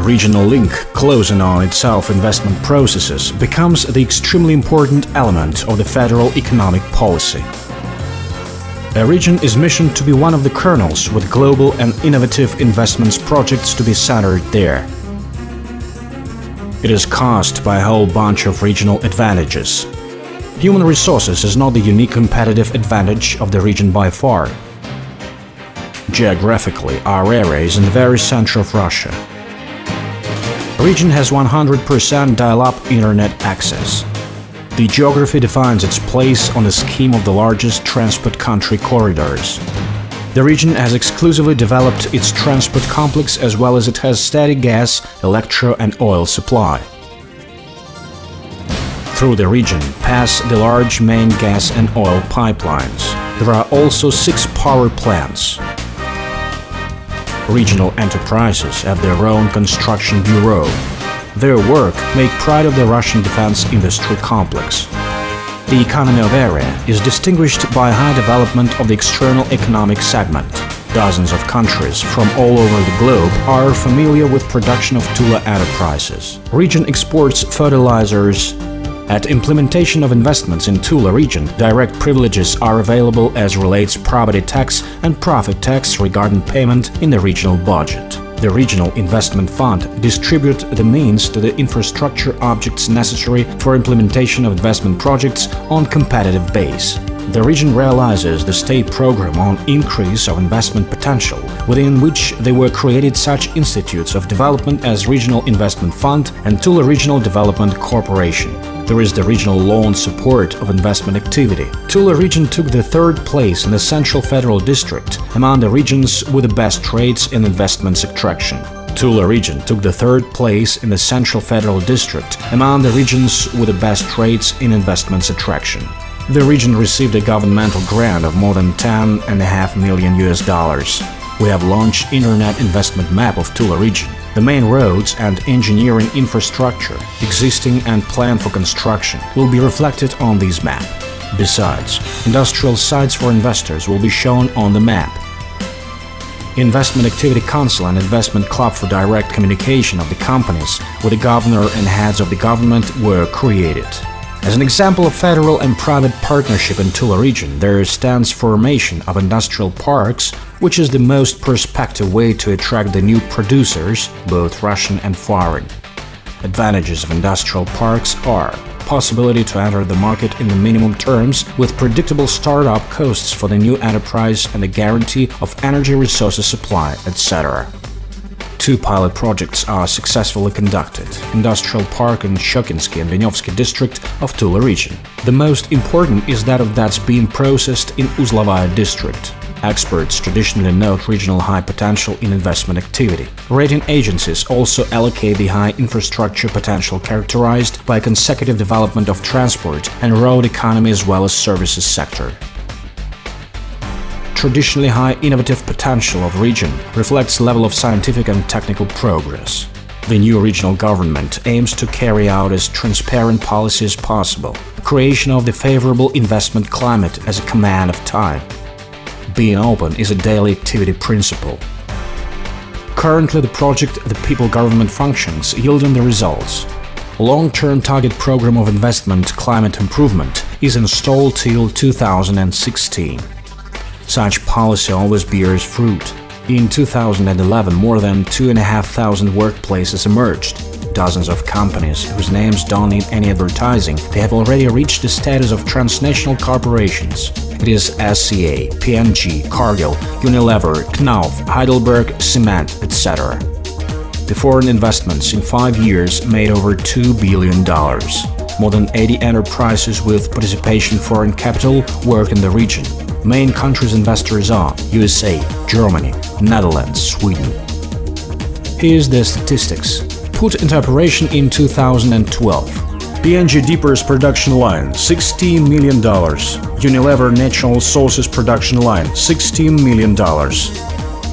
regional link closing on itself investment processes becomes the extremely important element of the federal economic policy. A region is missioned to be one of the kernels with global and innovative investments projects to be centered there. It is caused by a whole bunch of regional advantages. Human resources is not the unique competitive advantage of the region by far. Geographically, our area is in the very center of Russia. The region has 100% dial-up internet access. The geography defines its place on the scheme of the largest transport country corridors. The region has exclusively developed its transport complex as well as it has steady gas, electro and oil supply. Through the region pass the large main gas and oil pipelines. There are also 6 power plants. Regional enterprises have their own construction bureau. Their work make pride of the Russian defense industry complex. The economy of area is distinguished by high development of the external economic segment. Dozens of countries from all over the globe are familiar with production of Tula enterprises. Region exports fertilizers. At implementation of investments in Tula region, direct privileges are available as relates property tax and profit tax regarding payment in the regional budget. The Regional Investment Fund distributes the means to the infrastructure objects necessary for implementation of investment projects on competitive base. The region realizes the state program on increase of investment potential, within which they were created such institutes of development as Regional Investment Fund and Tula Regional Development Corporation. There is the regional loan support of investment activity. Tula region took the 3rd place in the Central Federal District among the regions with the best rates in investments attraction. Tula region took the 3rd place in the Central Federal District among the regions with the best rates in investments attraction. The region received a governmental grant of more than $10.5 million. We have launched Internet Investment Map of Tula region. The main roads and engineering infrastructure, existing and planned for construction, will be reflected on this map. Besides, industrial sites for investors will be shown on the map. Investment Activity Council and Investment Club for direct communication of the companies with the governor and heads of the government were created. As an example of federal and private partnership in Tula region, there stands formation of industrial parks, which is the most prospective way to attract the new producers, both Russian and foreign. Advantages of industrial parks are possibility to enter the market in the minimum terms with predictable startup costs for the new enterprise and the guarantee of energy resources supply, etc. 2 pilot projects are successfully conducted: Industrial Park in Shokinsky and Vinyovsky district of Tula region. The most important is that that's being processed in Uzlovaya district. Experts traditionally note regional high potential in investment activity. Rating agencies also allocate the high infrastructure potential characterized by consecutive development of transport and road economy as well as services sector. Traditionally high innovative potential of region reflects level of scientific and technical progress. The new regional government aims to carry out as transparent policy as possible, creation of the favorable investment climate as a command of time. Being open is a daily activity principle. Currently the project The People Government functions yielding the results. Long-term target program of investment climate improvement is installed till 2016. Such policy always bears fruit. In 2011, more than 2,500 workplaces emerged. Dozens of companies, whose names don't need any advertising, they have already reached the status of transnational corporations. It is SCA, P&G, Cargill, Unilever, Knauf, Heidelberg, Cement, etc. The foreign investments in 5 years made over $2 billion. More than 80 enterprises with participation foreign capital work in the region. Main countries investors are USA, Germany, Netherlands, Sweden. Here's the statistics. Put into operation in 2012. P&G Deepers production line, $16 million. Unilever Natural Sources production line, $16 million.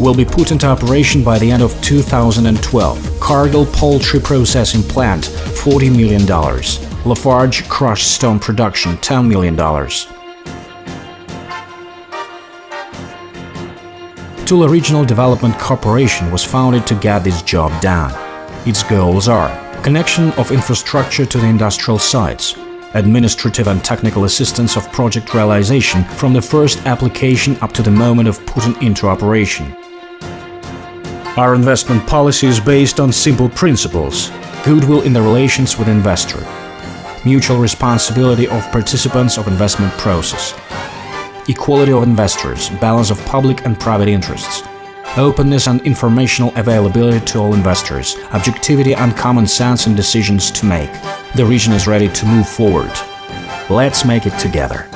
Will be put into operation by the end of 2012. Cargill Poultry Processing Plant, $40 million. Lafarge Crushed Stone Production, $10 million. Tula Regional Development Corporation was founded to get this job done. Its goals are connection of infrastructure to the industrial sites, administrative and technical assistance of project realization from the first application up to the moment of putting into operation. Our investment policy is based on simple principles: goodwill in the relations with investor, mutual responsibility of participants of investment process, equality of investors, balance of public and private interests, openness and informational availability to all investors, objectivity and common sense in decisions to make. The region is ready to move forward. Let's make it together.